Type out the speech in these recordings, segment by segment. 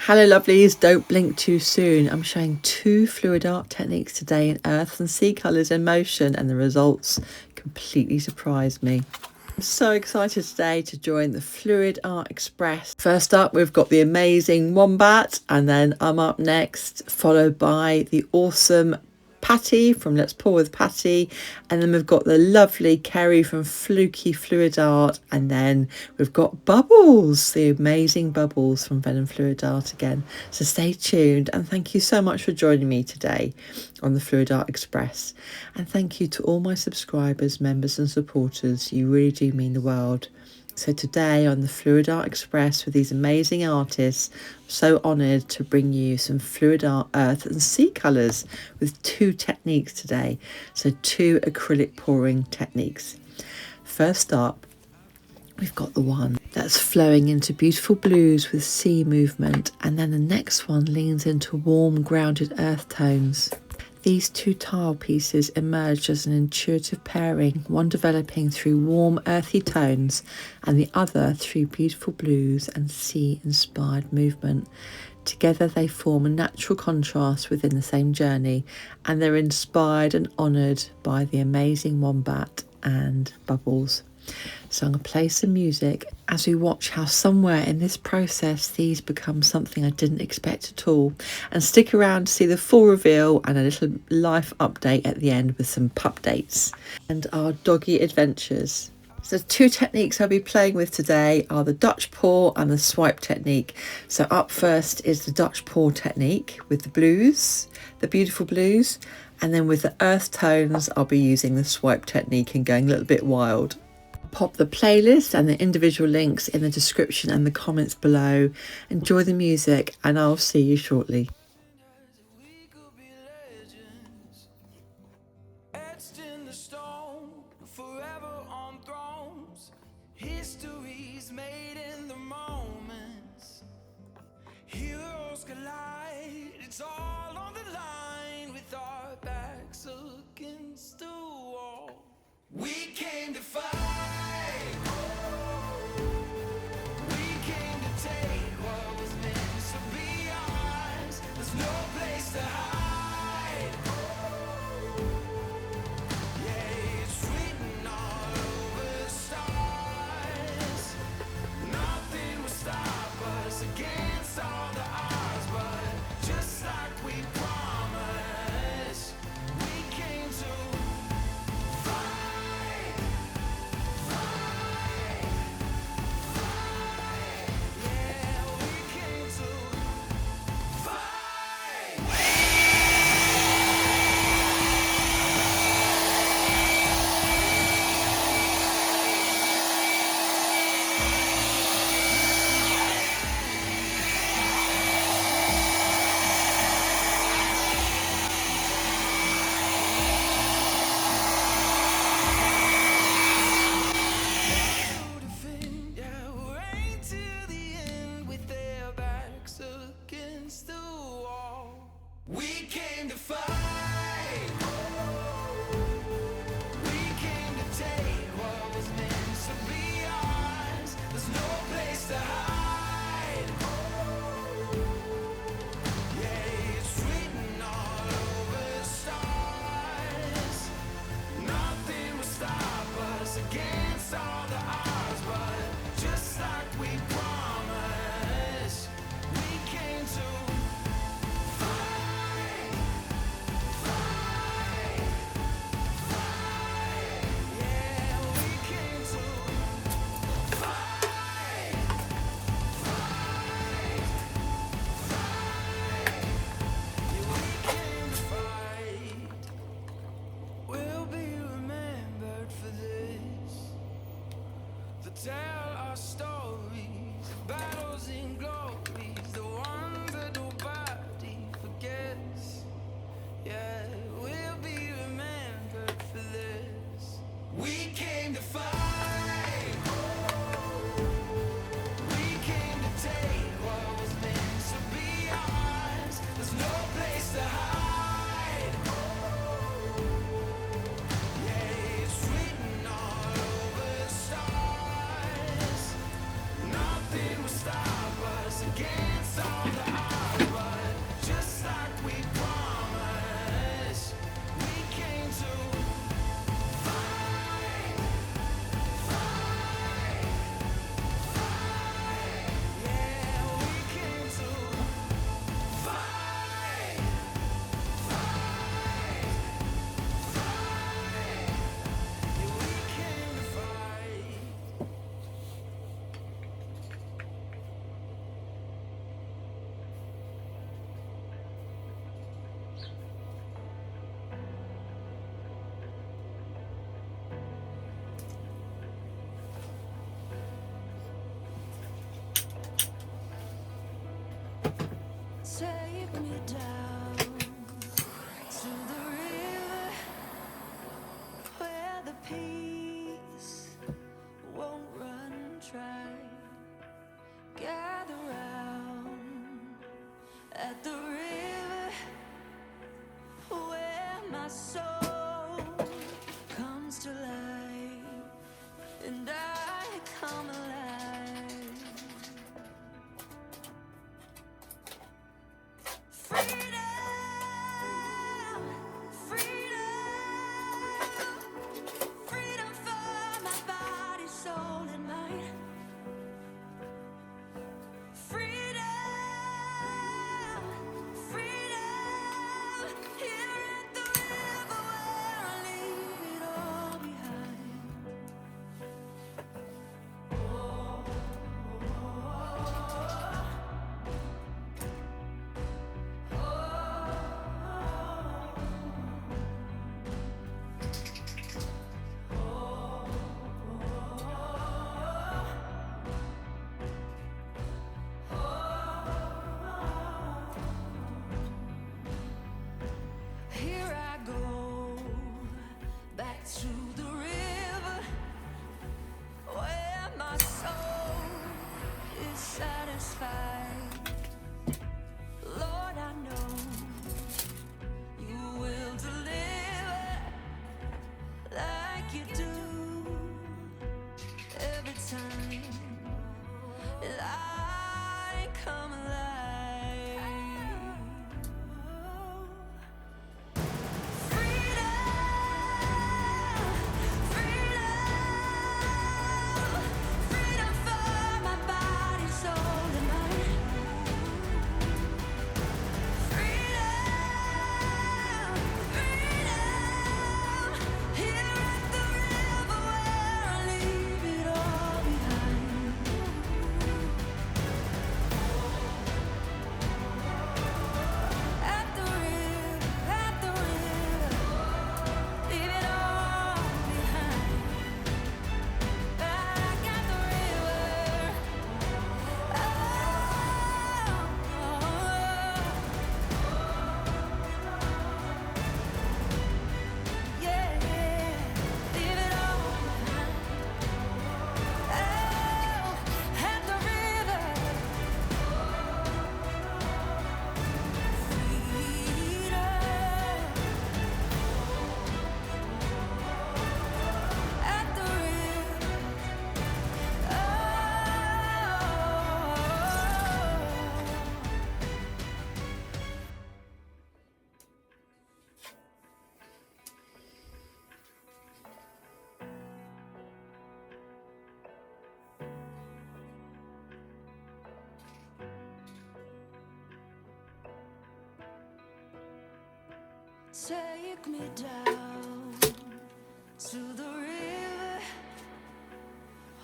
Hello lovelies, don't blink too soon. I'm showing two fluid art techniques today in earth and sea colours in motion, and the results completely surprised me. I'm so excited today to join the Fluid Art Express. First up, we've got the amazing Wombat, and then I'm up next, followed by the awesome Patty from Let's Pour with Patty, and then we've got the lovely Kerry from Fluky Fluid Art, and then we've got Bubbles, the amazing Bubbles from Venom Fluid Art again. So stay tuned, and thank you so much for joining me today on the Fluid Art Express, and thank you to all my subscribers, members and supporters. You really do mean the world. So today on the Fluid Art Express with these amazing artists, I'm so honoured to bring you some fluid art, earth and sea colours with two techniques today. So two acrylic pouring techniques. First up, we've got the one that's flowing into beautiful blues with sea movement, and then the next one leans into warm grounded earth tones. These two tile pieces emerged as an intuitive pairing, one developing through warm earthy tones and the other through beautiful blues and sea-inspired movement. Together they form a natural contrast within the same journey, and they're inspired and honoured by the amazing Wombat and Bubbles. So I'm going to play some music as we watch how somewhere in this process these become something I didn't expect at all. And stick around to see the full reveal and a little life update at the end with some pup dates and our doggy adventures. So two techniques I'll be playing with today are the Dutch pour and the swipe technique. So up first is the Dutch pour technique with the blues, the beautiful blues, and then with the earth tones I'll be using the swipe technique and going a little bit wild. Pop the playlist and the individual links in the description and the comments below. Enjoy the music and I'll see you shortly. It's all on the line with our backs against the wall. We came to fight. We came to take what was meant to be ours. There's no place to hide. Yeah, it's written all over stars. Nothing will stop us against all the odds, but just like we promised, we came to fight, fight, fight. Yeah, we came to fight. Yeah, we're right to the end with their backs against the wall. We came to fight. We came to take what was meant to be ours. There's no place to hide. Yeah, it's written all over stars. Nothing will stop us against all the odds, but just like we promised, we came to fight. Take me down to the river where the peace won't run dry. Gather round at the river where my soul comes to life and I come alive. Freedom, freedom, freedom for my body, soul, and mind. Freedom, freedom, here at the river where I leave it all behind. Here I go, back to the river, where my soul is satisfied. Lord, I know you will deliver like you do every time that I come alive. Freedom for my body, soul, and mind. Freedom, freedom, here at the river where I leave it all behind. At the river, leave it all behind. Back at the river, oh, yeah, leave it all behind. Oh, at the river, freedom. At the river, oh. Take me down to the river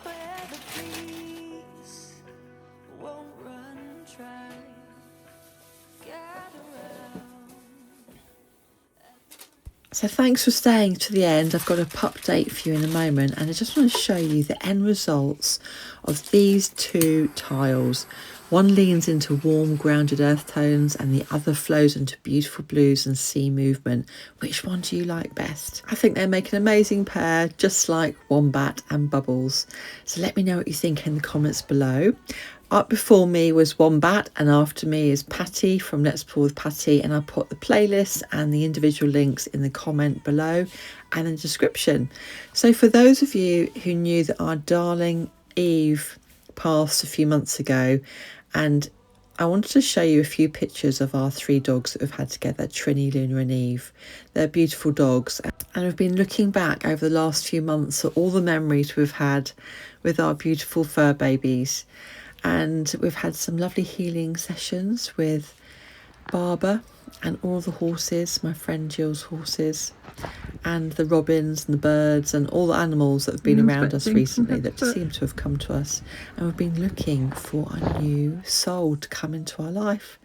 where the peace won't run dry. Gather round. So thanks for staying to the end. I've got a pup date for you in a moment, and I just want to show you the end results of these two tiles. One leans into warm grounded earth tones and the other flows into beautiful blues and sea movement. Which one do you like best? I think they make an amazing pair, just like Wombat and Bubbles. So let me know what you think in the comments below. Up before me was Wombat, and after me is Patty from Let's Pour with Patty, and I'll put the playlist and the individual links in the comment below and in the description. So for those of you who knew that our darling Eve passed a few months ago, and I wanted to show you a few pictures of our three dogs that we've had together, Trini, Luna and Eve. They're beautiful dogs, and I've been looking back over the last few months at all the memories we've had with our beautiful fur babies. And we've had some lovely healing sessions with Barbara and all the horses, my friend Jill's horses, and the robins and the birds and all the animals that have been around us recently that seem to have come to us. And we've been looking for a new soul to come into our life,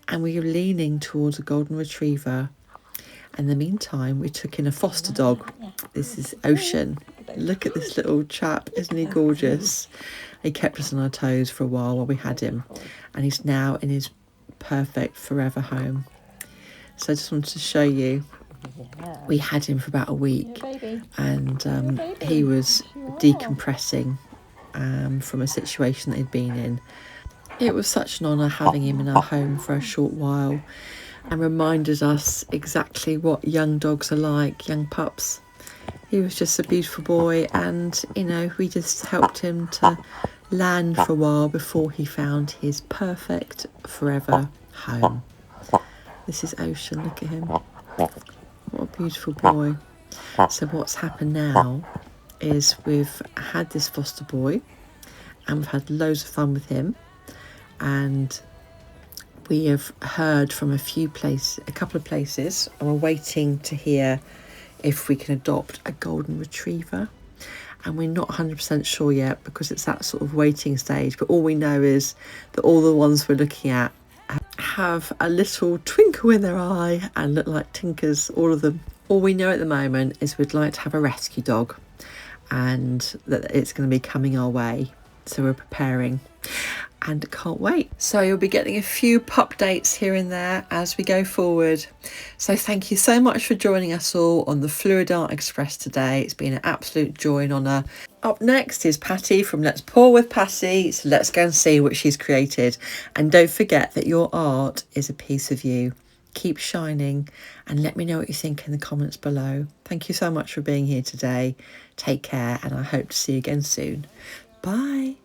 and we were leaning towards a golden retriever. In the meantime, we took in a foster dog. This is Ocean. Look at this little chap, isn't he gorgeous? He kept us on our toes for a while we had him, and he's now in his perfect forever home. So I just wanted to show you. We had him for about a week, and he was decompressing from a situation that he'd been in. It was such an honour having him in our home for a short while, and reminded us exactly what young dogs are like, young pups. He was just a beautiful boy, and you know, we just helped him to land for a while before he found his perfect forever home. This is Ocean, look at him. What a beautiful boy. So what's happened now is we've had this foster boy and we've had loads of fun with him, and we have heard from a couple of places, and we're waiting to hear if we can adopt a golden retriever. And we're not 100% sure yet because it's that sort of waiting stage, but all we know is that all the ones we're looking at have a little twinkle in their eye and look like tinkers, all of them. All we know at the moment is we'd like to have a rescue dog, and that it's going to be coming our way, so we're preparing and can't wait. So you'll be getting a few pup dates here and there as we go forward. So thank you so much for joining us all on the Fluid Art Express today. It's been an absolute joy and honour. Up next is Patty from Let's Pour with Patty, so let's go and see what she's created. And don't forget that your art is a piece of you. Keep shining, and let me know what you think in the comments below. Thank you so much for being here today. Take care, and I hope to see you again soon. Bye.